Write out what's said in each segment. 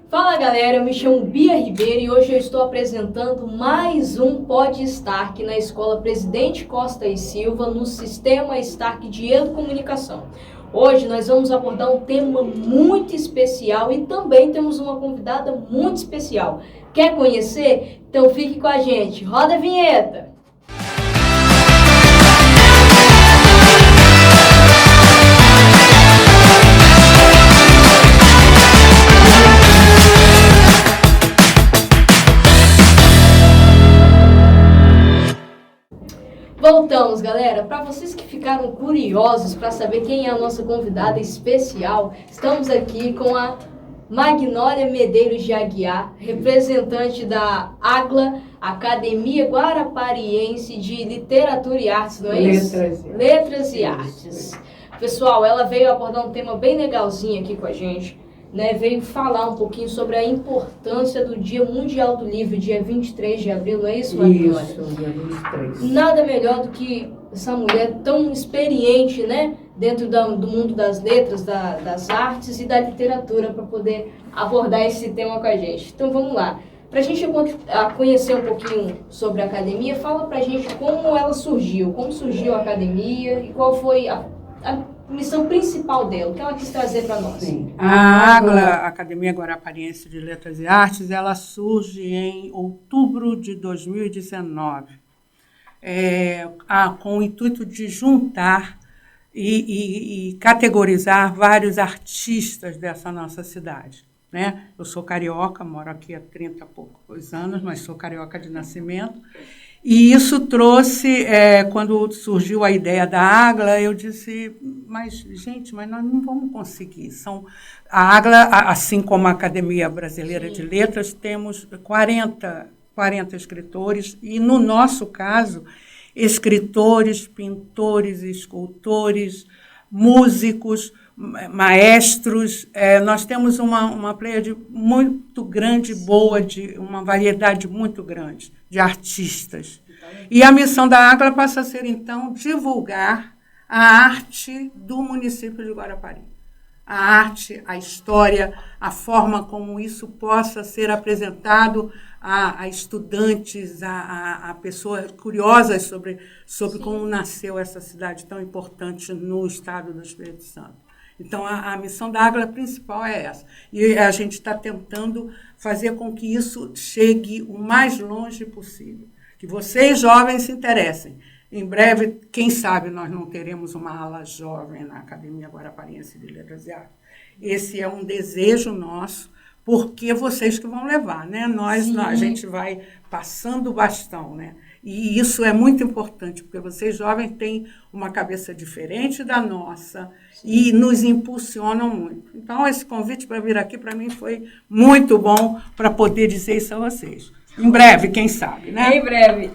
Fala galera, eu me chamo Bia Ribeiro e hoje eu estou apresentando mais um Pod Stark na Escola Presidente Costa e Silva no Sistema Stark de Educomunicação. Hoje nós vamos abordar um tema muito especial e também temos uma convidada muito especial. Quer conhecer? Então fique com a gente. Roda a vinheta! Voltamos, galera. Para vocês que ficaram curiosos para saber quem é a nossa convidada especial, estamos aqui com a Magnólia Medeiros de Aguiar, representante da AGLA, Academia Guarapariense de Literatura e Artes, não é isso? Letras e Artes. Pessoal, ela veio abordar um tema bem legalzinho aqui com a gente. Né, veio falar um pouquinho sobre a importância do Dia Mundial do Livro, dia 23 de abril, não é isso, Magnólia? Isso, dia 23. Nada melhor do que essa mulher tão experiente, né, dentro do mundo das letras, das artes e da literatura, para poder abordar esse tema com a gente. Então vamos lá. Para a gente conhecer um pouquinho sobre a academia, fala para a gente como ela surgiu, como surgiu a academia e qual foi a missão principal dela, o que ela quis trazer para nós. Sim. A AGLA, Academia Guarapariense de Letras e Artes, ela surge em outubro de 2019, com o intuito de juntar e categorizar vários artistas dessa nossa cidade. Né? Eu sou carioca, moro aqui há 30 e poucos anos, mas sou carioca de nascimento. E isso trouxe, quando surgiu a ideia da AGLA, eu disse, mas nós não vamos conseguir. A AGLA, assim como a Academia Brasileira de Letras, temos 40 escritores, e no nosso caso, escritores, pintores, escultores, músicos, maestros. Nós temos uma pleiade muito grande, boa, de uma variedade muito grande de artistas. E a missão da AGLA passa a ser, então, divulgar a arte do município de Guarapari. A arte, a história, a forma como isso possa ser apresentado a estudantes, a pessoas curiosas sobre como nasceu essa cidade tão importante no estado do Espírito Santo. Então, a missão da AGLA principal é essa. E a gente está tentando fazer com que isso chegue o mais longe possível. Que vocês, jovens, se interessem. Em breve, quem sabe, nós não teremos uma ala jovem na Academia Guarapariense de Letras e Artes. Esse é um desejo nosso, porque vocês que vão levar, né? A gente vai passando o bastão, né? E isso é muito importante, porque vocês jovens têm uma cabeça diferente da nossa e nos impulsionam muito. Então, esse convite para vir aqui, para mim, foi muito bom para poder dizer isso a vocês. Em breve, quem sabe, né? Em breve.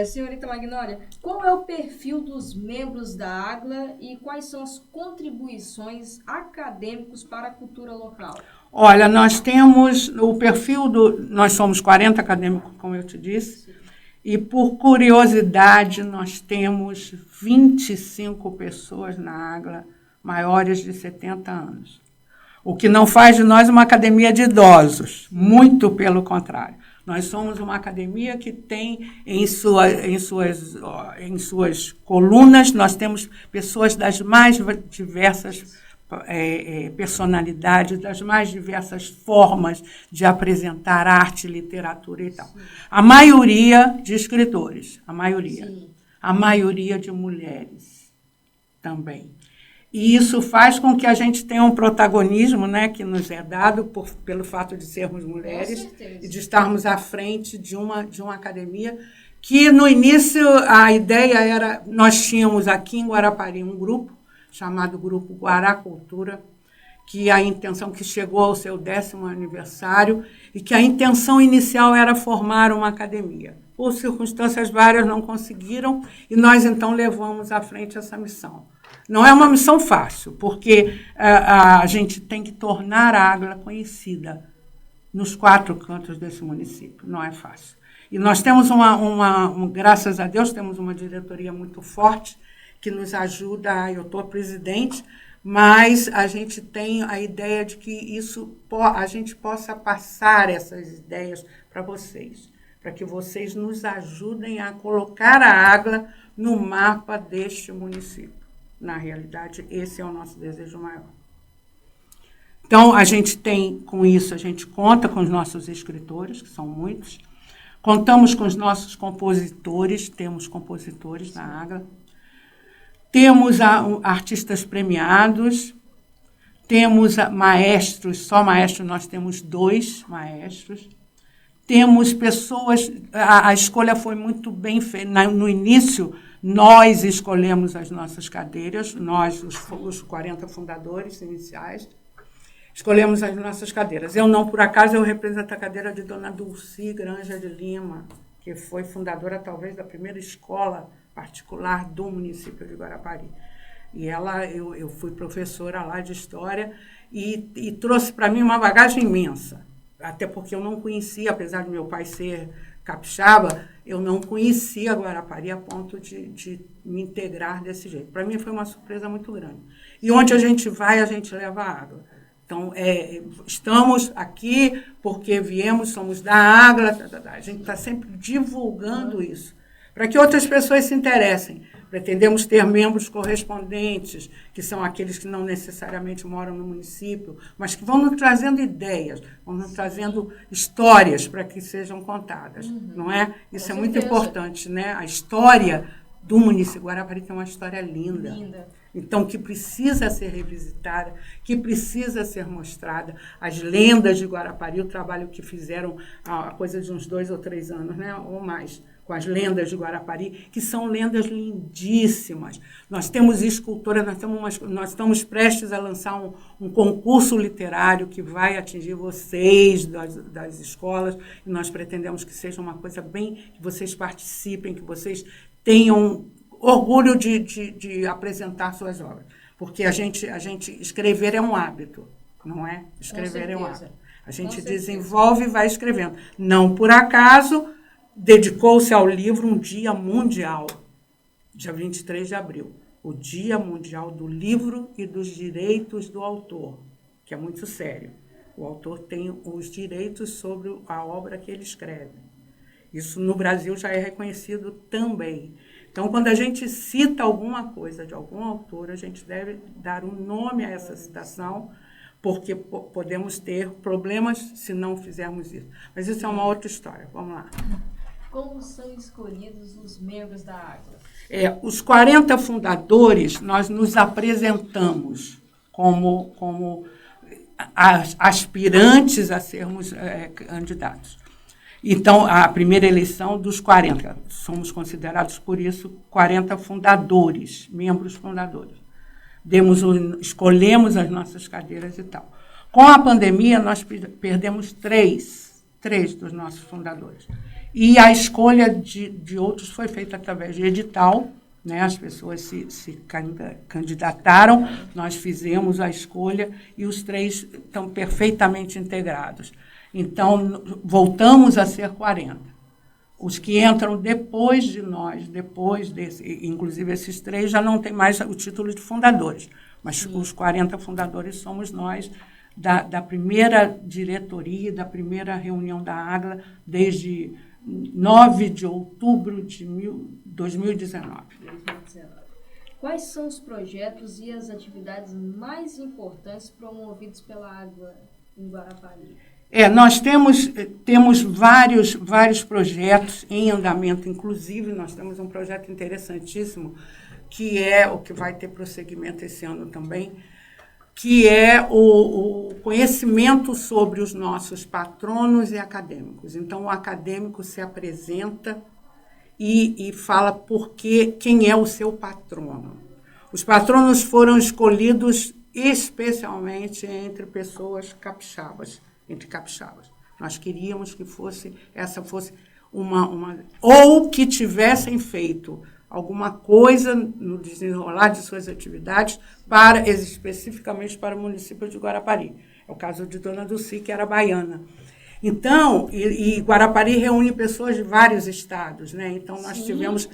Senhorita Magnólia, qual é o perfil dos membros da AGLA e quais são as contribuições acadêmicas para a cultura local? Olha, nós temos o perfil nós somos 40 acadêmicos, como eu te disse, e por curiosidade nós temos 25 pessoas na AGLA maiores de 70 anos. O que não faz de nós uma academia de idosos, muito pelo contrário. Nós somos uma academia que tem em suas colunas, nós temos pessoas das mais diversas personalidades, das mais diversas formas de apresentar arte, literatura e tal. A maioria de escritores, a maioria de mulheres também. E isso faz com que a gente tenha um protagonismo, né, que nos é dado pelo fato de sermos mulheres e de estarmos à frente de uma academia que, no início, a ideia era... Nós tínhamos aqui em Guarapari um grupo chamado Grupo Guaracultura, que chegou ao seu 10º aniversário e que a intenção inicial era formar uma academia. Por circunstâncias várias não conseguiram e nós, então, levamos à frente essa missão. Não é uma missão fácil, porque a gente tem que tornar a AGLA conhecida nos 4 cantos desse município. Não é fácil. E nós temos graças a Deus, temos uma diretoria muito forte que nos ajuda. Eu estou presidente, mas a gente tem a ideia de que a gente possa passar essas ideias para vocês, para que vocês nos ajudem a colocar a Agla no mapa deste município. Na realidade, esse é o nosso desejo maior. Então, a gente tem, com isso, a gente conta com os nossos escritores, que são muitos, contamos com os nossos compositores, temos compositores na Agla, temos artistas premiados, temos maestros, só maestros, nós temos 2 maestros, temos pessoas, a escolha foi muito bem feita. No início, nós escolhemos as nossas cadeiras, nós, os 40 fundadores iniciais, escolhemos as nossas cadeiras. Eu não, por acaso, eu represento a cadeira de Dona Dulci Granja de Lima, que foi fundadora, talvez, da primeira escola particular do município de Guarapari. E eu fui professora lá de História e trouxe para mim uma bagagem imensa, até porque eu não conhecia, apesar de meu pai ser capixaba, eu não conhecia Guarapari a ponto de me integrar desse jeito. Para mim foi uma surpresa muito grande. E onde a gente vai, a gente leva água. Então, estamos aqui porque viemos, somos da Agla, a gente está sempre divulgando isso, para que outras pessoas se interessem. Pretendemos ter membros correspondentes, que são aqueles que não necessariamente moram no município, mas que vão nos trazendo ideias, vão nos trazendo histórias para que sejam contadas, não é? Isso é muito importante, né? A história do município Guarapari tem uma história linda. Então, que precisa ser revisitada, que precisa ser mostrada. As lendas de Guarapari, o trabalho que fizeram há coisa de uns 2 ou 3 anos, né? Ou mais, com as lendas de Guarapari, que são lendas lindíssimas. Nós temos escultora, nós estamos prestes a lançar um concurso literário que vai atingir vocês das escolas, e nós pretendemos que seja uma coisa bem, que vocês participem, que vocês tenham orgulho de apresentar suas obras. Porque a gente escrever é um hábito, não é? Escrever é um hábito. A gente desenvolve e vai escrevendo. Não por acaso, dedicou-se ao livro um dia mundial, dia 23 de abril, o Dia Mundial do Livro e dos Direitos do Autor, que é muito sério. O autor tem os direitos sobre a obra que ele escreve. Isso no Brasil já é reconhecido também. Então, quando a gente cita alguma coisa de algum autor, a gente deve dar um nome a essa citação, porque podemos ter problemas se não fizermos isso. Mas isso é uma outra história. Vamos lá. Como são escolhidos os membros da Agla? Os 40 fundadores, nós nos apresentamos como aspirantes a sermos candidatos. Então, a primeira eleição dos 40, somos considerados, por isso, 40 fundadores, membros fundadores. Escolhemos as nossas cadeiras e tal. Com a pandemia, nós perdemos três dos nossos fundadores. E a escolha de outros foi feita através de edital, né? As pessoas se candidataram, nós fizemos a escolha e os 3 estão perfeitamente integrados. Então, voltamos a ser 40. Os que entram depois de nós, inclusive esses 3, já não têm mais o título de fundadores, mas os 40 fundadores somos nós, da primeira diretoria, da primeira reunião da Agla, desde 9 de outubro de 2019. Quais são os projetos e as atividades mais importantes promovidos pela Agla em Guarapari? Nós temos vários projetos em andamento, inclusive nós temos um projeto interessantíssimo, que é o que vai ter prosseguimento esse ano também, que é o conhecimento sobre os nossos patronos e acadêmicos. Então, o acadêmico se apresenta e fala quem é o seu patrono. Os patronos foram escolhidos especialmente entre pessoas capixabas, Nós queríamos que essa fosse uma ou que tivessem feito alguma coisa no desenrolar de suas atividades especificamente para o município de Guarapari. É o caso de Dona Dulci, que era baiana. Então, e Guarapari reúne pessoas de vários estados, né? Então, nós tivemos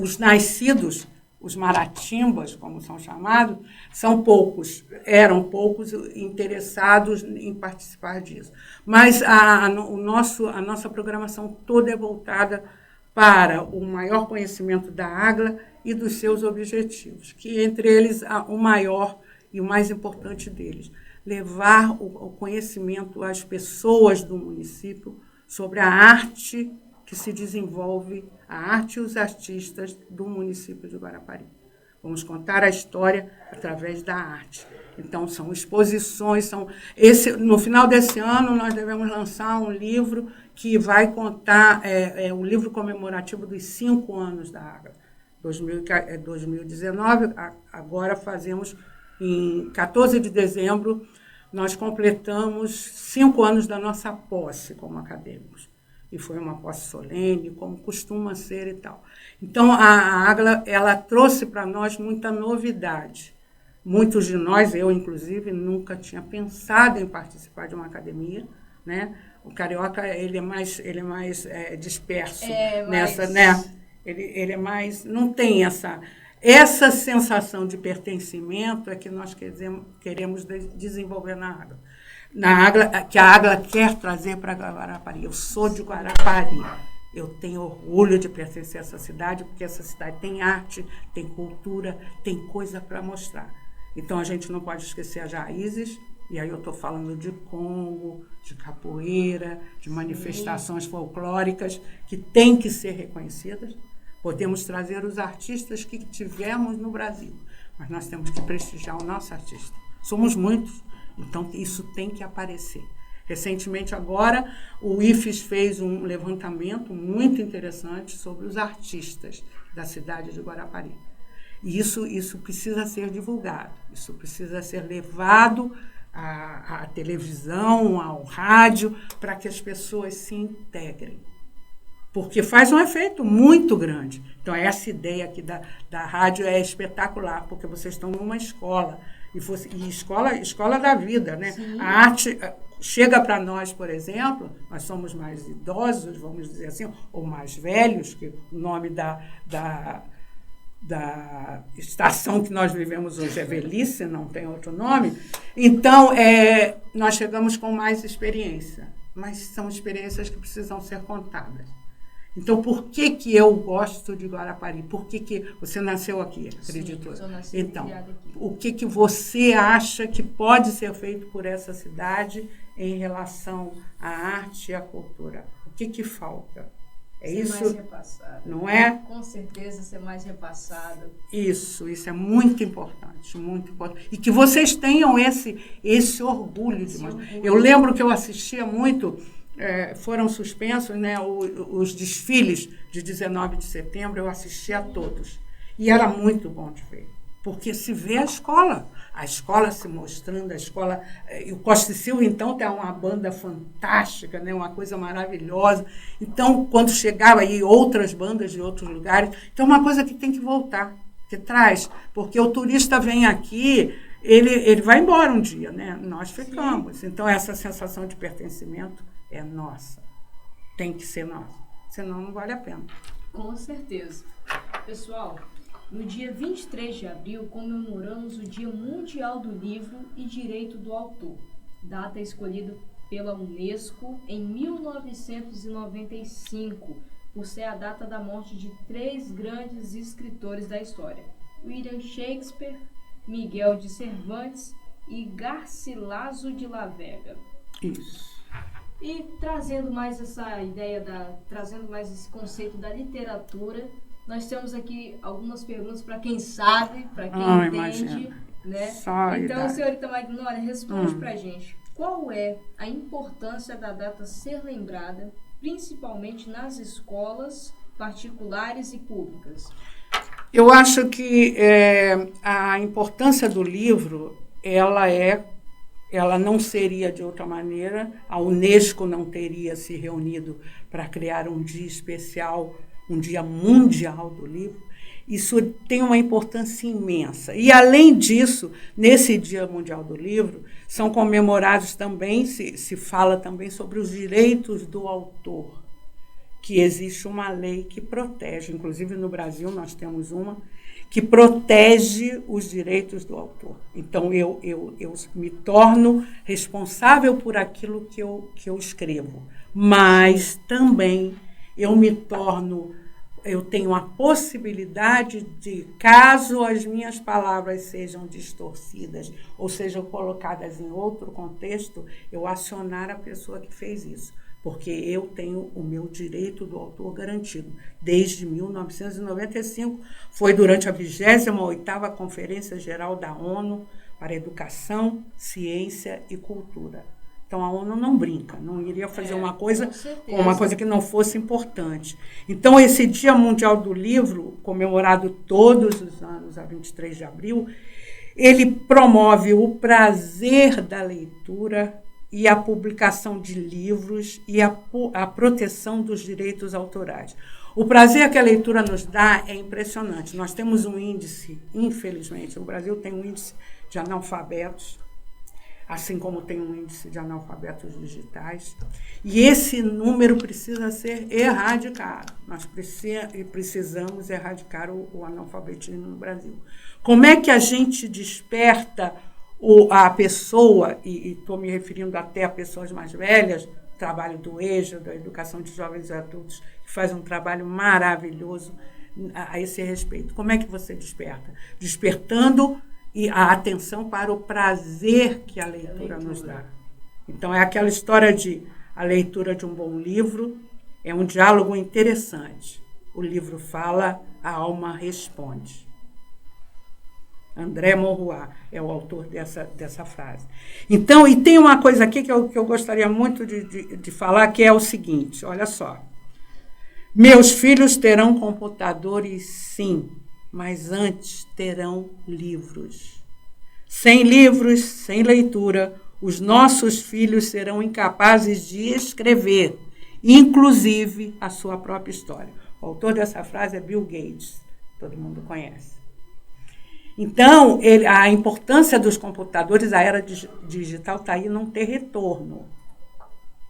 os os maratimbas, como são chamados, eram poucos interessados em participar disso. Mas a nossa programação toda é voltada para o maior conhecimento da AGLA e dos seus objetivos, que entre eles o maior e o mais importante deles, levar o conhecimento às pessoas do município sobre a arte que se desenvolve, a arte e os artistas do município de Guarapari. Vamos contar a história através da arte. Então, são exposições, no final desse ano, nós devemos lançar um livro que vai contar, o livro comemorativo dos 5 anos da AGLA. 2019, agora fazemos, em 14 de dezembro, nós completamos 5 anos da nossa posse como acadêmicos. E foi uma posse solene, como costuma ser e tal. Então, a AGLA, ela trouxe para nós muita novidade. Muitos de nós, eu inclusive, nunca tinha pensado em participar de uma academia, né? O carioca, ele é mais disperso nessa, né? Ele é mais, não tem essa sensação de pertencimento é que nós queremos desenvolver na AGLA, que a AGLA quer trazer para Guarapari. Eu sou de Guarapari. Eu tenho orgulho de pertencer a essa cidade, porque essa cidade tem arte, tem cultura, tem coisa para mostrar. Então, a gente não pode esquecer as raízes, e aí eu estou falando de Congo, de capoeira, de manifestações folclóricas, que têm que ser reconhecidas. Podemos trazer os artistas que tivermos no Brasil, mas nós temos que prestigiar o nosso artista. Somos muitos, então isso tem que aparecer. Recentemente, agora, o IFES fez um levantamento muito interessante sobre os artistas da cidade de Guarapari. E isso precisa ser divulgado, isso precisa ser levado à televisão, ao rádio, para que as pessoas se integrem. Porque faz um efeito muito grande. Então, essa ideia aqui da rádio é espetacular, porque vocês estão numa escola, e escola da vida, né? Sim. A arte chega para nós, por exemplo, nós somos mais idosos, vamos dizer assim, ou mais velhos, que o nome da estação que nós vivemos hoje é velhice, não tem outro nome. Então, nós chegamos com mais experiência, mas são experiências que precisam ser contadas. Então, por que eu gosto de Guarapari? Por que você nasceu aqui, acredito? Sim, então, o que você acha que pode ser feito por essa cidade em relação à arte e à cultura? O que falta? Ser isso, mais repassado. Não é? Com certeza, ser mais repassado. Isso é muito importante, muito importante. E que vocês tenham esse orgulho de mostrar. Eu lembro que eu assistia muito... foram suspensos, né, os desfiles de 19 de setembro, eu assisti a todos. E era muito bom de ver, porque se vê a escola se mostrando, e o Costa e Silva, então, tem uma banda fantástica, né, uma coisa maravilhosa. Então, quando chegava aí outras bandas de outros lugares, então é uma coisa que tem que voltar, que traz, porque o turista vem aqui, ele vai embora um dia, né? Nós ficamos. Sim. Então, essa sensação de pertencimento é nossa, tem que ser nossa, senão não vale a pena. Com certeza. Pessoal, no dia 23 de abril comemoramos o Dia Mundial do Livro e Direito do Autor, data escolhida pela Unesco em 1995, por ser a data da morte de 3 grandes escritores da história, William Shakespeare, Miguel de Cervantes e Garcilaso de la Vega. Isso. E trazendo mais essa ideia, trazendo mais esse conceito da literatura, nós temos aqui algumas perguntas para quem sabe, para quem entende, né? Então, senhorita Magnólia, responde para a gente. Qual é a importância da data ser lembrada, principalmente nas escolas particulares e públicas? Eu acho que a importância do livro, ela não seria de outra maneira, a Unesco não teria se reunido para criar um dia especial, um dia mundial do livro. Isso tem uma importância imensa. E, além disso, nesse Dia Mundial do Livro, são comemorados também, se fala também sobre os direitos do autor, que existe uma lei que protege, inclusive no Brasil nós temos uma, que protege os direitos do autor. Então, eu me torno responsável por aquilo que eu escrevo, mas também eu tenho a possibilidade de, caso as minhas palavras sejam distorcidas ou sejam colocadas em outro contexto, eu acionar a pessoa que fez isso, porque eu tenho o meu direito do autor garantido. Desde 1995, foi durante a 28ª Conferência Geral da ONU para Educação, Ciência e Cultura. Então, a ONU não brinca, não iria fazer uma coisa com uma coisa que não fosse importante. Então, esse Dia Mundial do Livro, comemorado todos os anos, a 23 de abril, ele promove o prazer da leitura e a publicação de livros e a proteção dos direitos autorais. O prazer que a leitura nos dá é impressionante. Nós temos um índice, infelizmente, o Brasil tem um índice de analfabetos, assim como tem um índice de analfabetos digitais, e esse número precisa ser erradicado. Nós precisamos erradicar o analfabetismo no Brasil. Como é que a gente desperta a pessoa, e estou me referindo até a pessoas mais velhas, o trabalho do EJA, da Educação de Jovens e Adultos, que faz um trabalho maravilhoso a esse respeito. Como é que você desperta? Despertando a atenção para o prazer que a leitura nos dá. Então, é aquela história de a leitura de um bom livro, é um diálogo interessante. O livro fala, a alma responde. André Monroy é o autor dessa frase. Então, e tem uma coisa aqui que eu gostaria muito de falar, que é o seguinte, olha só. Meus filhos terão computadores, sim, mas antes terão livros. Sem livros, sem leitura, os nossos filhos serão incapazes de escrever, inclusive a sua própria história. O autor dessa frase é Bill Gates, todo mundo conhece. Então, a importância dos computadores, a era digital está aí, não ter retorno.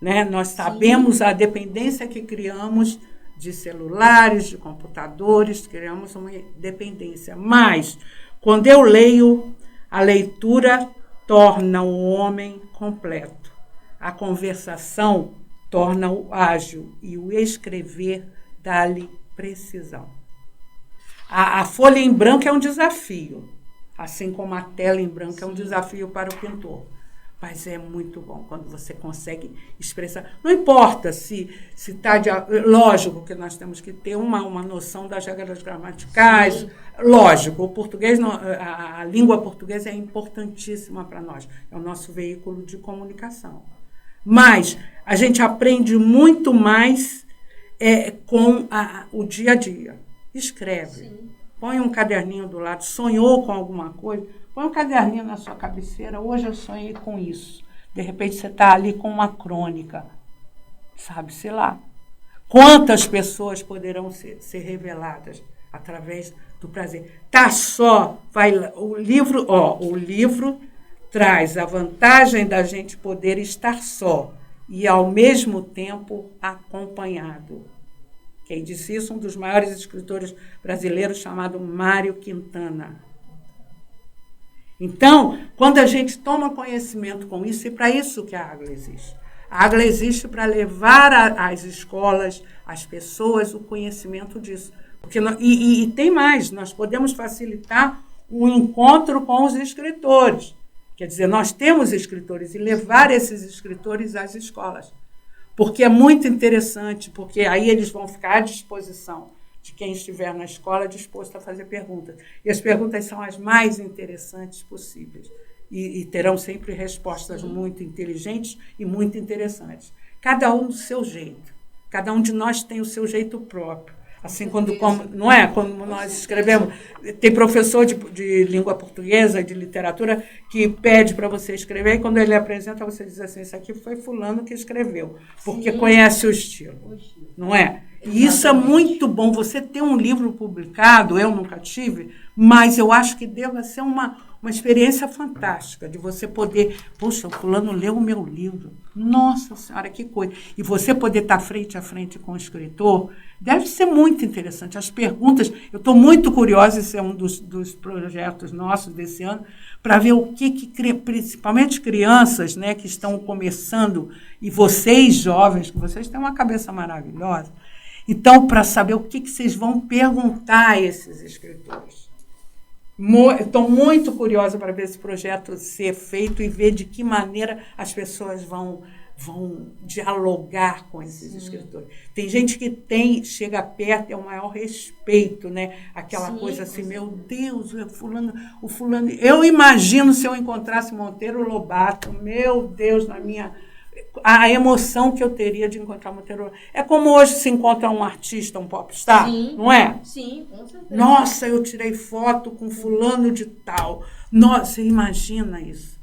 Né? Nós sabemos a dependência que criamos de celulares, de computadores, criamos uma dependência. Mas, quando eu leio, a leitura torna o homem completo. A conversação torna-o ágil e o escrever dá-lhe precisão. A folha em branco é um desafio, assim como a tela em branco é um desafio para o pintor. Mas é muito bom quando você consegue expressar. Não importa se está... Lógico que nós temos que ter uma noção das regras gramaticais. Sim. Lógico, o português, a língua portuguesa é importantíssima para nós. É o nosso veículo de comunicação. Mas a gente aprende muito mais com o dia a dia. Escreve. Sim. Põe um caderninho do lado. Sonhou com alguma coisa? Põe um caderninho na sua cabeceira. Hoje eu sonhei com isso. De repente você está ali com uma crônica. Sabe-se lá. Quantas pessoas poderão ser reveladas através do prazer? Tá só. O livro traz a vantagem da gente poder estar só e, ao mesmo tempo, acompanhado. Quem disse isso? Um dos maiores escritores brasileiros, chamado Mário Quintana. Então, quando a gente toma conhecimento com isso, e para isso que a Agla existe. A Agla existe para levar às escolas, às pessoas, o conhecimento disso. Porque e tem mais, nós podemos facilitar o encontro com os escritores. Quer dizer, nós temos escritores e levar esses escritores às escolas. Porque é muito interessante, porque aí eles vão ficar à disposição de quem estiver na escola disposto a fazer perguntas. E as perguntas são as mais interessantes possíveis. E terão sempre respostas muito inteligentes e muito interessantes. Cada um do seu jeito. Cada um de nós tem o seu jeito próprio. Assim, quando nós escrevemos, tem professor de língua portuguesa, de literatura, que pede para você escrever, e quando ele apresenta, você diz assim, isso aqui foi fulano que escreveu, porque conhece o estilo, não é? E isso é muito bom, você ter um livro publicado, eu nunca tive, mas eu acho que deva ser uma uma experiência fantástica de você poder, poxa, o fulano leu o meu livro, nossa senhora, que coisa. E você poder estar frente a frente com o escritor, deve ser muito interessante. As perguntas, eu estou muito curiosa, esse é um dos projetos nossos desse ano, para ver o que principalmente crianças, né, que estão começando, e vocês jovens, que vocês têm uma cabeça maravilhosa, então, para saber o que vocês vão perguntar a esses escritores. Estou muito curiosa para ver esse projeto ser feito e ver de que maneira as pessoas vão dialogar com esses escritores. Tem gente que chega perto, é o maior respeito, né? Aquela coisa assim, meu Deus, o fulano. Eu imagino se eu encontrasse Monteiro Lobato, meu Deus, a emoção que eu teria de encontrar Monteiro Lobato. É como hoje se encontra um artista, um popstar, não é? Sim, com certeza. Nossa, eu tirei foto com fulano de tal. Nossa, imagina isso.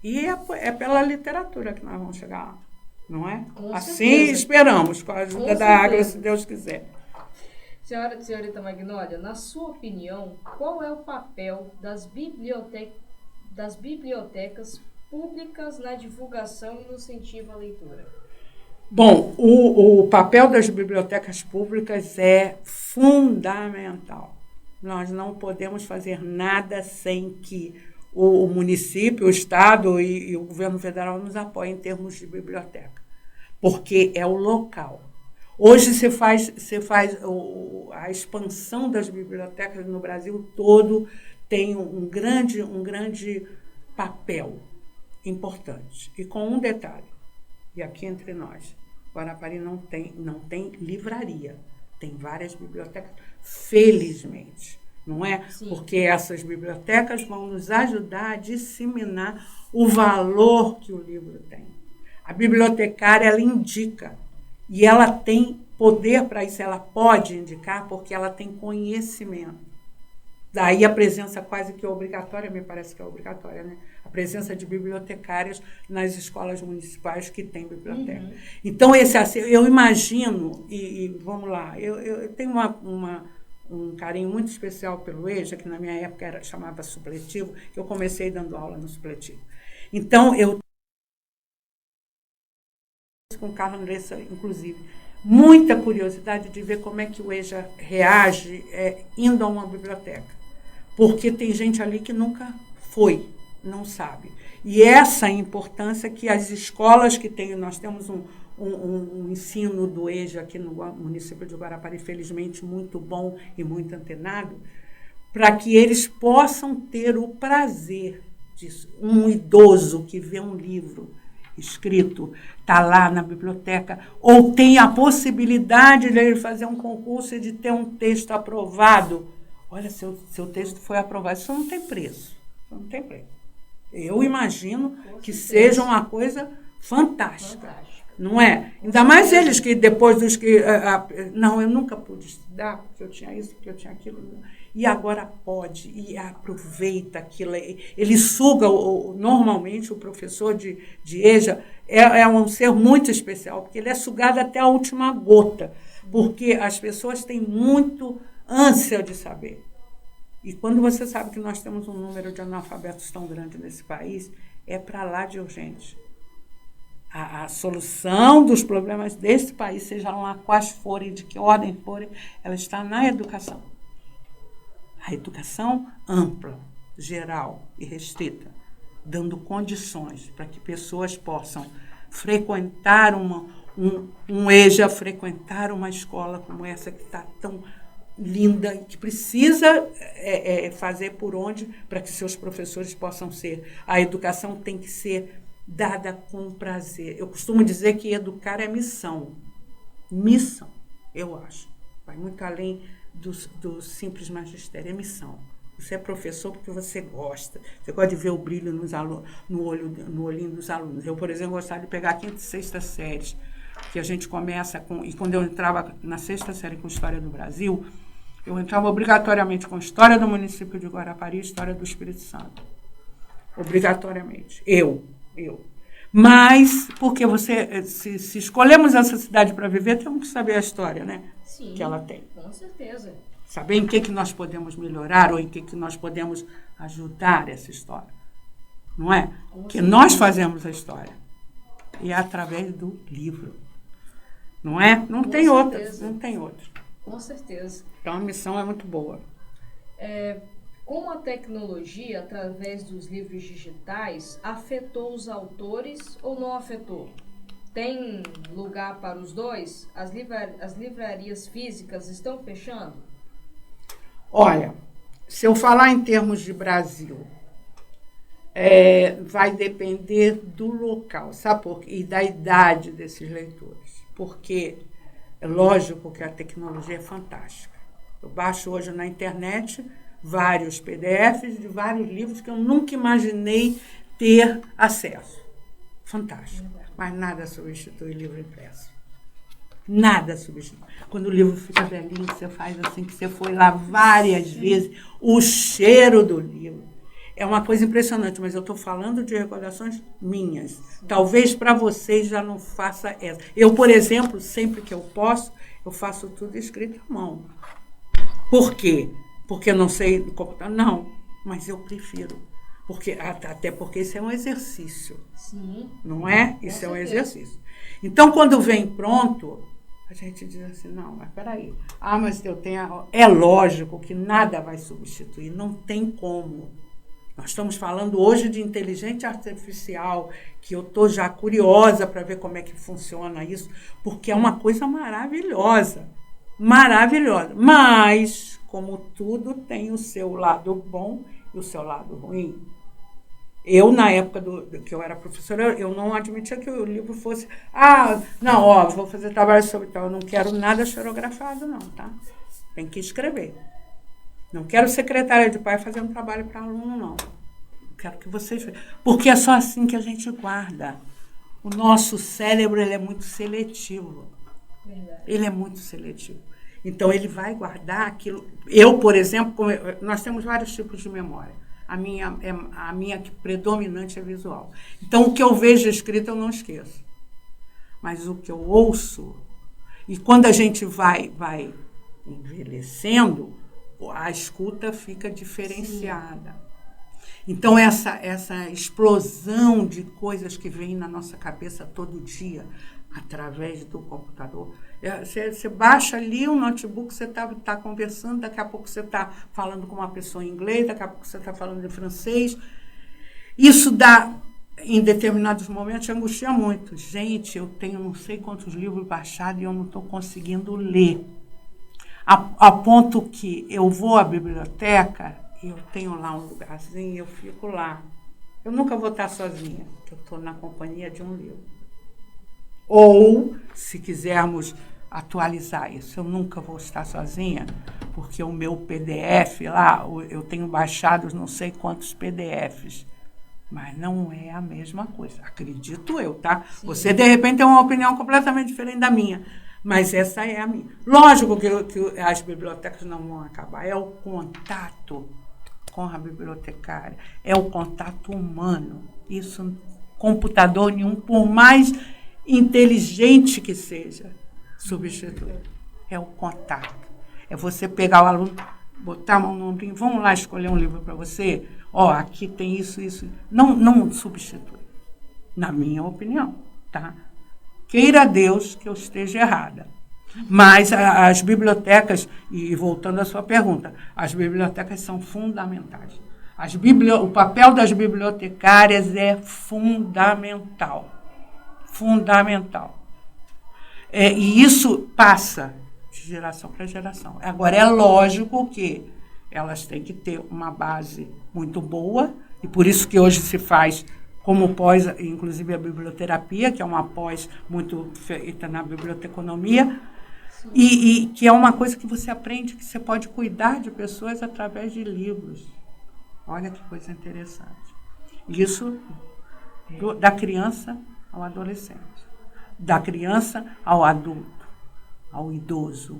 E é pela literatura que nós vamos chegar lá, não é? Com assim certeza. Esperamos, com a ajuda da Águia, se Deus quiser. Senhorita Magnólia, na sua opinião, qual é o papel das bibliotecas públicas na divulgação e no incentivo à leitura? Bom, o papel das bibliotecas públicas é fundamental. Nós não podemos fazer nada sem que o município, o Estado e o governo federal nos apoiem em termos de biblioteca, porque é o local. Hoje você faz a expansão das bibliotecas no Brasil todo, tem um grande papel importante. E com um detalhe, e aqui entre nós, Guarapari não tem livraria, tem várias bibliotecas, felizmente. Não é? Sim. Porque essas bibliotecas vão nos ajudar a disseminar o valor que o livro tem. A bibliotecária, ela indica, e ela tem poder para isso, ela pode indicar porque ela tem conhecimento. Daí a presença quase que obrigatória, me parece que é obrigatória, né? A presença de bibliotecárias nas escolas municipais que têm biblioteca. Então, eu imagino, e vamos lá, eu tenho um carinho muito especial pelo EJA, que na minha época chamava supletivo, que eu comecei dando aula no supletivo. Então, eu com o Carlos Andressa, inclusive, muita curiosidade de ver como é que o EJA reage indo a uma biblioteca. Porque tem gente ali que nunca foi, não sabe. E essa importância que as escolas que têm, nós temos um ensino do EJA aqui no município de Guarapari, felizmente muito bom e muito antenado, para que eles possam ter o prazer disso. Um idoso que vê um livro escrito, está lá na biblioteca, ou tem a possibilidade de ele fazer um concurso e de ter um texto aprovado. Olha, seu texto foi aprovado. Isso não tem preço. Isso não tem preço. Eu imagino que seja uma coisa fantástica. Não é? Ainda mais eles que depois dos que... não, eu nunca pude estudar, porque eu tinha isso, porque eu tinha aquilo. E agora pode, e aproveita aquilo. Ele suga, normalmente, o professor de EJA é um ser muito especial, porque ele é sugado até a última gota, porque as pessoas têm muito ânsia de saber. E quando você sabe que nós temos um número de analfabetos tão grande nesse país, é para lá de urgente. A solução dos problemas desse país, sejam lá quais forem, de que ordem forem, ela está na educação. A educação ampla, geral e restrita, dando condições para que pessoas possam frequentar um EJA, frequentar uma escola como essa que está tão linda e que precisa fazer por onde para que seus professores possam ser. A educação tem que ser dada com prazer. Eu costumo dizer que educar é missão. Missão, eu acho. Vai muito além do simples magistério. É missão. Você é professor porque você gosta. Você gosta de ver o brilho no olhinho dos alunos. Eu, por exemplo, gostava de pegar a 5ª e 6ª séries, que a gente começa com... E quando eu entrava na 6ª série com História do Brasil, eu entrava obrigatoriamente com História do município de Guarapari e História do Espírito Santo. Obrigatoriamente. Eu. Mas, porque se escolhemos essa cidade para viver, temos que saber a história, né? Sim, que ela tem. Com certeza. saber em que nós podemos melhorar ou em que nós podemos ajudar essa história. Não é? Que nós fazemos a história. E é através do livro. Não é? Não tem outra. Não tem outra. Com certeza. Então a missão é muito boa. Como a tecnologia, através dos livros digitais, afetou os autores ou não afetou? Tem lugar para os dois? As livrarias físicas estão fechando? Olha, se eu falar em termos de Brasil, vai depender do local, sabe por quê? E da idade desses leitores. Porque é lógico que a tecnologia é fantástica. Eu baixo hoje na internet vários PDFs de vários livros que eu nunca imaginei ter acesso. Fantástico. Mas nada substitui livro impresso. Nada substitui. Quando o livro fica velhinho, você faz assim, que você foi lá várias vezes, o cheiro do livro. É uma coisa impressionante, mas eu estou falando de recordações minhas. Talvez para vocês já não faça essa. Eu, por exemplo, sempre que eu posso, eu faço tudo escrito à mão. Por quê? Porque eu não sei do computador? Não, mas eu prefiro. Até porque isso é um exercício. Sim. Não é? Isso é um exercício. Então, quando vem pronto, a gente diz assim, não, mas peraí. Mas eu tenho... É lógico que nada vai substituir, não tem como. Nós estamos falando hoje de inteligência artificial, que eu estou já curiosa para ver como é que funciona isso, porque é uma coisa maravilhosa. Maravilhosa. Mas, como tudo, tem o seu lado bom e o seu lado ruim. Eu, na época que eu era professora, eu não admitia que o livro fosse... vou fazer trabalho sobre tal. Eu não quero nada xerografado, não, tá? Tem que escrever. Não quero secretária de pai fazendo trabalho para aluno, não. Quero que vocês... Porque é só assim que a gente guarda. O nosso cérebro, ele é muito seletivo. Verdade. Ele é muito seletivo. Então, ele vai guardar aquilo... Eu, por exemplo, nós temos vários tipos de memória. A minha predominante é visual. Então, o que eu vejo escrito, eu não esqueço. Mas o que eu ouço... E quando a gente vai envelhecendo, a escuta fica diferenciada. Sim. Então, essa explosão de coisas que vem na nossa cabeça todo dia, através do computador. Você baixa ali um notebook, você está conversando, daqui a pouco você está falando com uma pessoa em inglês, daqui a pouco você está falando em francês. Isso dá, em determinados momentos, angustia muito. Gente, eu tenho não sei quantos livros baixados e eu não estou conseguindo ler. A ponto que eu vou à biblioteca, eu tenho lá um lugarzinho, eu fico lá. Eu nunca vou estar sozinha, porque eu estou na companhia de um livro. Ou, se quisermos atualizar isso, eu nunca vou estar sozinha, porque o meu PDF lá, eu tenho baixado não sei quantos PDFs, mas não é a mesma coisa, acredito eu, tá? Sim. Você, de repente, tem uma opinião completamente diferente da minha, mas essa é a minha. Lógico que as bibliotecas não vão acabar, é o contato com a bibliotecária, é o contato humano. Isso, computador nenhum, por mais inteligente que seja, substitui. É o contato. É você pegar o aluno, botar a mão no ombrinho, vamos lá escolher um livro para você? Aqui tem isso. Não substitui. Na minha opinião, tá? Queira Deus que eu esteja errada. Mas as bibliotecas, e voltando à sua pergunta, as bibliotecas são fundamentais. O papel das bibliotecárias é fundamental. Fundamental. E isso passa de geração para geração. Agora, é lógico que elas têm que ter uma base muito boa, e por isso que hoje se faz como pós, inclusive a biblioterapia, que é uma pós muito feita na biblioteconomia, e que é uma coisa que você aprende, que você pode cuidar de pessoas através de livros. Olha que coisa interessante. Isso da criança ao adolescente, da criança ao adulto, ao idoso.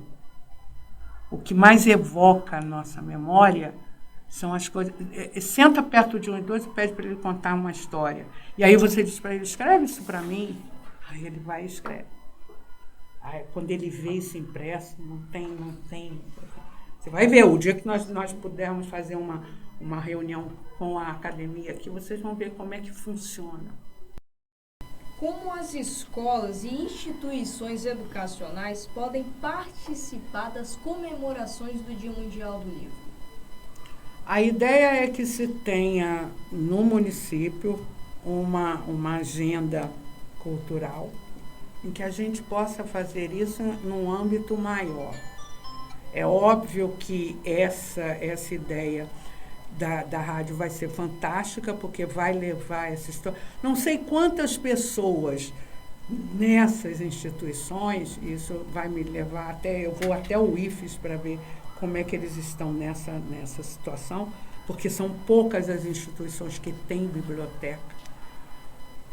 O que mais evoca a nossa memória são as coisas... Senta perto de um idoso e pede para ele contar uma história. E aí você diz para ele, escreve isso para mim. Aí ele vai e escreve. Aí, quando ele vê isso impresso, não tem. Você vai ver, o dia que nós pudermos fazer uma reunião com a academia aqui, vocês vão ver como é que funciona. Como as escolas e instituições educacionais podem participar das comemorações do Dia Mundial do Livro? A ideia é que se tenha no município uma agenda cultural em que a gente possa fazer isso num âmbito maior. É óbvio que essa ideia da rádio vai ser fantástica, porque vai levar essa história. Não sei quantas pessoas nessas instituições, isso vai me levar eu vou até o IFES para ver como é que eles estão nessa situação, porque são poucas as instituições que têm biblioteca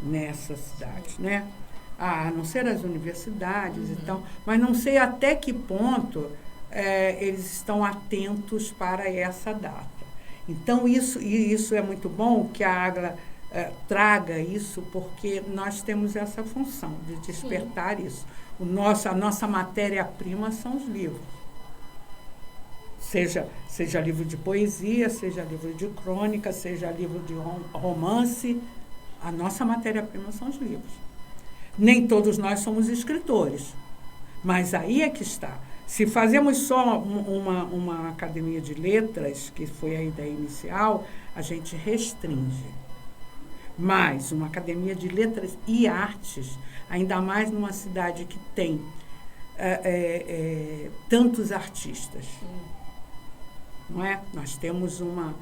nessa cidade, né? A não ser as universidades e tal, mas não sei até que ponto eles estão atentos para essa data. Então, isso é muito bom que a AGLA traga isso, porque nós temos essa função de despertar isso. A nossa matéria-prima são os livros. Seja livro de poesia, seja livro de crônica, seja livro de romance, a nossa matéria-prima são os livros. Nem todos nós somos escritores, mas aí é que está. Se fazemos só uma academia de letras, que foi a ideia inicial, a gente restringe. Mas uma academia de letras e artes, ainda mais numa cidade que tem tantos artistas, não é? Nós temos uma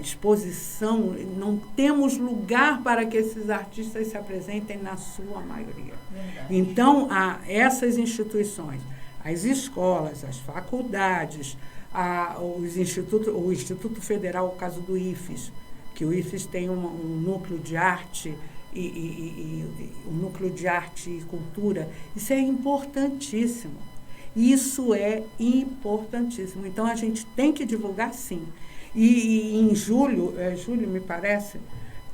exposição, não temos lugar para que esses artistas se apresentem na sua maioria. Verdade. Então, essas instituições, as escolas, as faculdades, o Instituto Federal, o caso do IFES, que o IFES tem um núcleo de arte um núcleo de arte e cultura, isso é importantíssimo. Isso é importantíssimo. Então, a gente tem que divulgar, sim. E em julho, me parece,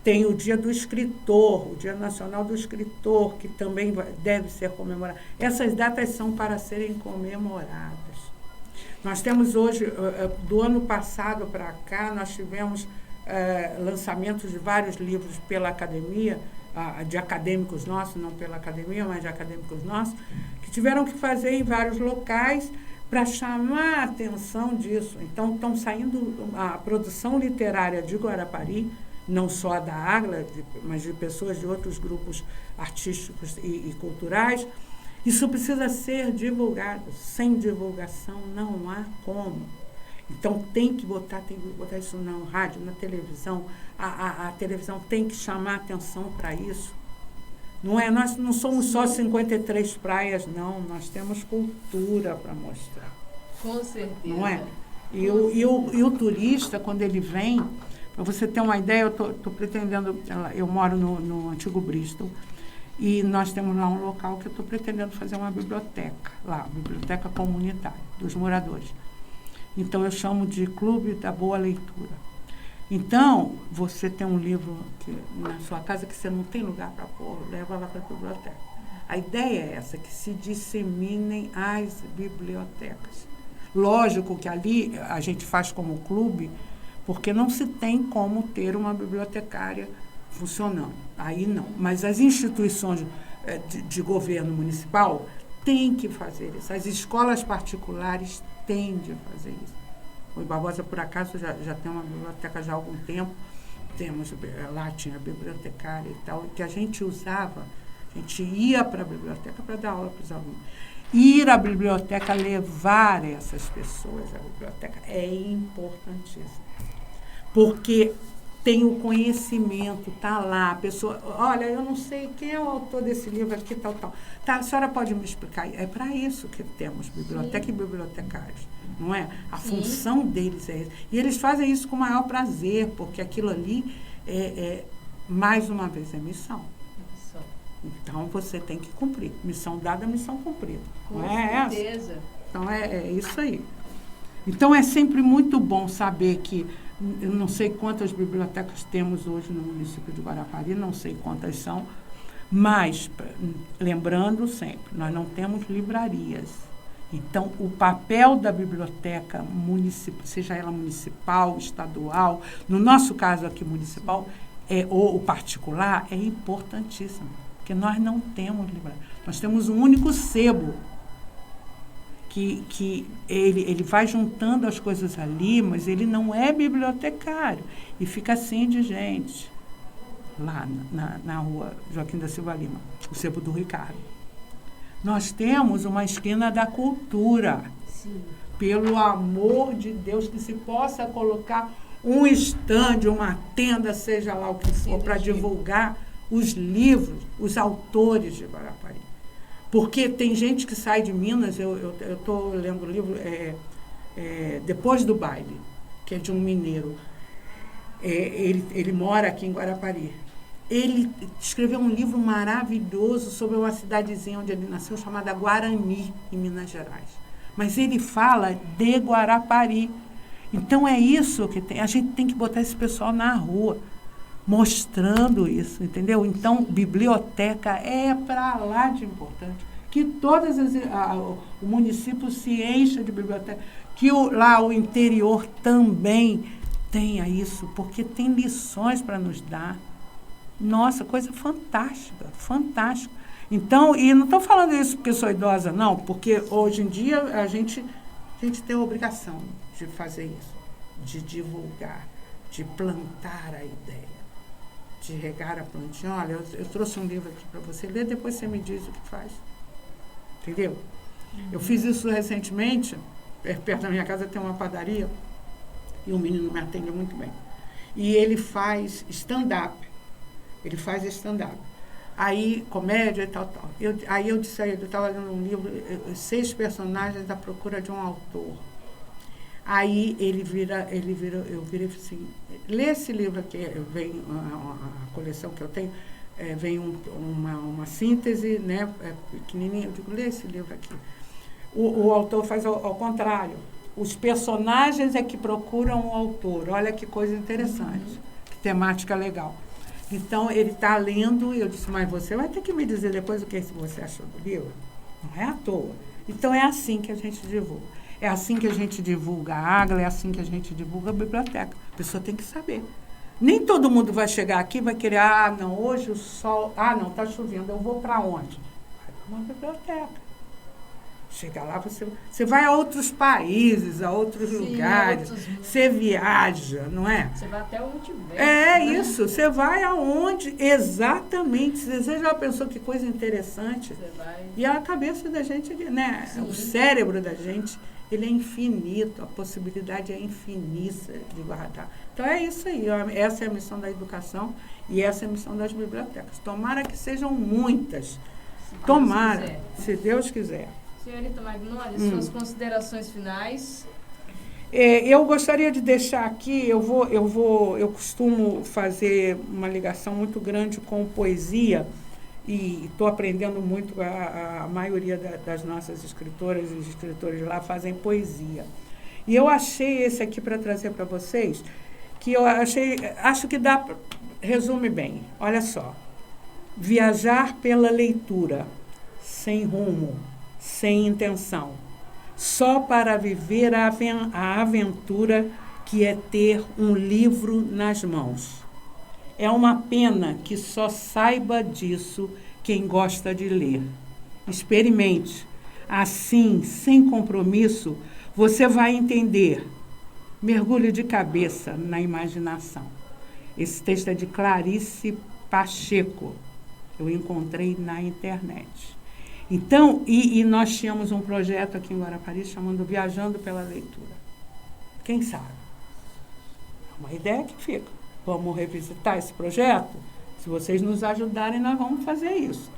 tem o Dia do Escritor, o Dia Nacional do Escritor, que também deve ser comemorado. Essas datas são para serem comemoradas. Nós temos hoje, do ano passado para cá, nós tivemos lançamentos de vários livros pela academia, de acadêmicos nossos, não pela academia, mas de acadêmicos nossos, que tiveram que fazer em vários locais para chamar a atenção disso. Então, estão saindo a produção literária de Guarapari, não só a da AGLA, mas de pessoas de outros grupos artísticos e culturais. Isso precisa ser divulgado. Sem divulgação não há como. Então, tem que botar isso na rádio, na televisão. A televisão tem que chamar atenção para isso. Nós não somos só 53 praias, não. Nós temos cultura para mostrar. Com certeza. Não é? E o turista, quando ele vem, para você ter uma ideia, eu estou pretendendo... Eu moro no antigo Bristol, e nós temos lá um local que eu estou pretendendo fazer uma biblioteca, lá, biblioteca comunitária, dos moradores. Então, eu chamo de Clube da Boa Leitura. Então, você tem um livro na sua casa que você não tem lugar para pôr, leva lá para a biblioteca. A ideia é essa, que se disseminem as bibliotecas. Lógico que ali a gente faz como clube, porque não se tem como ter uma bibliotecária funcionando. Aí não. Mas as instituições de governo municipal têm que fazer isso. As escolas particulares têm de fazer isso. O Barbosa, por acaso, já tem uma biblioteca já há algum tempo. Lá tinha bibliotecária e tal, que a gente usava, a gente ia para a biblioteca para dar aula para os alunos. Ir à biblioteca, levar essas pessoas à biblioteca é importantíssimo. Porque tem o conhecimento, está lá, a pessoa, olha, eu não sei quem é o autor desse livro aqui, tal. Tá, a senhora pode me explicar? É para isso que temos biblioteca e bibliotecários, não é? A função deles é essa. E eles fazem isso com o maior prazer, porque aquilo ali mais uma vez, é missão. Então, você tem que cumprir. Missão dada, missão cumprida. Com certeza. Então, é isso aí. Então, é sempre muito bom saber que eu não sei quantas bibliotecas temos hoje no município de Guarapari, não sei quantas são, mas, lembrando sempre, nós não temos livrarias. Então, o papel da biblioteca municipal, seja ela municipal, estadual, no nosso caso aqui municipal, ou particular, é importantíssimo. Porque nós não temos livraria. Nós temos um único sebo, que ele vai juntando as coisas ali, mas ele não é bibliotecário. E fica assim de gente, lá na rua Joaquim da Silva Lima, o sebo do Ricardo. Nós temos uma esquina da cultura. Sim. Pelo amor de Deus, que se possa colocar um estande, uma tenda, seja lá o que for, para divulgar os livros, os autores de Guarapari. Porque tem gente que sai de Minas, eu estou lendo o livro Depois do Baile, que é de um mineiro. Ele mora aqui em Guarapari. Ele escreveu um livro maravilhoso sobre uma cidadezinha onde ele nasceu, chamada Guarani, em Minas Gerais. Mas ele fala de Guarapari. Então, é isso que tem. A gente tem que botar esse pessoal na rua, mostrando isso, entendeu? Então, biblioteca é para lá de importante. Que o município se encha de biblioteca. Que lá o interior também tenha isso, porque tem lições para nos dar. Nossa, coisa fantástica, fantástica. Então, e não estou falando isso porque sou idosa, não, porque hoje em dia a gente tem a obrigação de fazer isso, de divulgar, de plantar a ideia, de regar a plantinha. Olha, eu trouxe um livro aqui para você ler, depois você me diz o que faz. Entendeu? Eu fiz isso recentemente, perto da minha casa tem uma padaria, e um menino me atende muito bem. E ele faz stand-up. Aí, comédia e tal. Aí eu disse a ele, eu estava lendo um livro, 6 personagens à procura de um autor. Aí eu virei assim, lê esse livro aqui, vem a coleção que eu tenho, vem uma síntese, né, pequenininha, eu digo, lê esse livro aqui. O autor faz ao contrário. Os personagens é que procuram o autor. Olha que coisa interessante, que temática legal. Então, ele está lendo, e eu disse, mas você vai ter que me dizer depois o que você achou do livro. Não é à toa. Então, é assim que a gente divulga. É assim que a gente divulga a Agla, é assim que a gente divulga a biblioteca. A pessoa tem que saber. Nem todo mundo vai chegar aqui e vai querer, não, hoje o sol, não, está chovendo, eu vou para onde? Vai para uma biblioteca. Chega lá, você vai a outros países, a outros lugares, você viaja, não é? Você vai até o multiverso. Isso, você vai aonde exatamente. Você já pensou que coisa interessante? Você vai. E a cabeça da gente, né? Sim. O cérebro da gente, ele é infinito, a possibilidade é infinita de guardar. Então é isso aí, essa é a missão da educação e essa é a missão das bibliotecas. Tomara que sejam muitas. Tomara, se Deus quiser. Senhorita Magnólia, suas considerações finais. Eu gostaria de deixar aqui, eu costumo fazer uma ligação muito grande com poesia e estou aprendendo muito, a maioria das nossas escritoras e escritores lá fazem poesia. E eu achei esse aqui para trazer para vocês, que acho que resume bem. Olha só. Viajar pela leitura, sem rumo, sem intenção, só para viver a aventura que é ter um livro nas mãos. É uma pena que só saiba disso quem gosta de ler. Experimente. Assim, sem compromisso, você vai entender. Mergulhe de cabeça na imaginação. Esse texto é de Clarice Pacheco. Eu encontrei na internet. Então, e nós tínhamos um projeto aqui em Guarapari chamando Viajando pela Leitura. Quem sabe? É uma ideia que fica. Vamos revisitar esse projeto? Se vocês nos ajudarem, nós vamos fazer isso.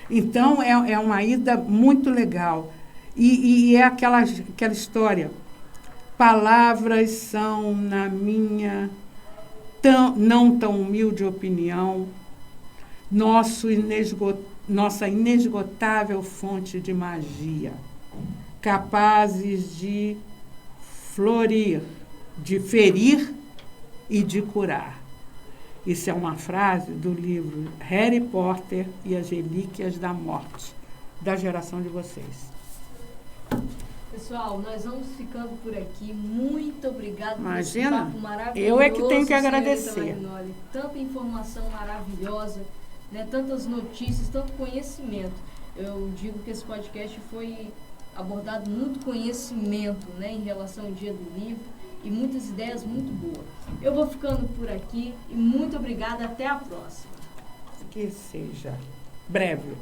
Então, é uma ida muito legal. E é aquela história. Palavras são, na minha não tão humilde opinião, nossa inesgotável fonte de magia, capazes de florir, de ferir e de curar. Isso é uma frase do livro Harry Potter e as Relíquias da Morte, da geração de vocês. Pessoal, nós vamos ficando por aqui. Muito obrigada por esse Imagina, papo maravilhoso. eu é que tenho que senhorita agradecer. Magnólia. Tanta informação maravilhosa, né? Tantas notícias, tanto conhecimento. Eu digo que esse podcast foi abordado muito conhecimento, né, em relação ao Dia do Livro e muitas ideias muito boas. Eu vou ficando por aqui e muito obrigada. Até a próxima. Que seja breve.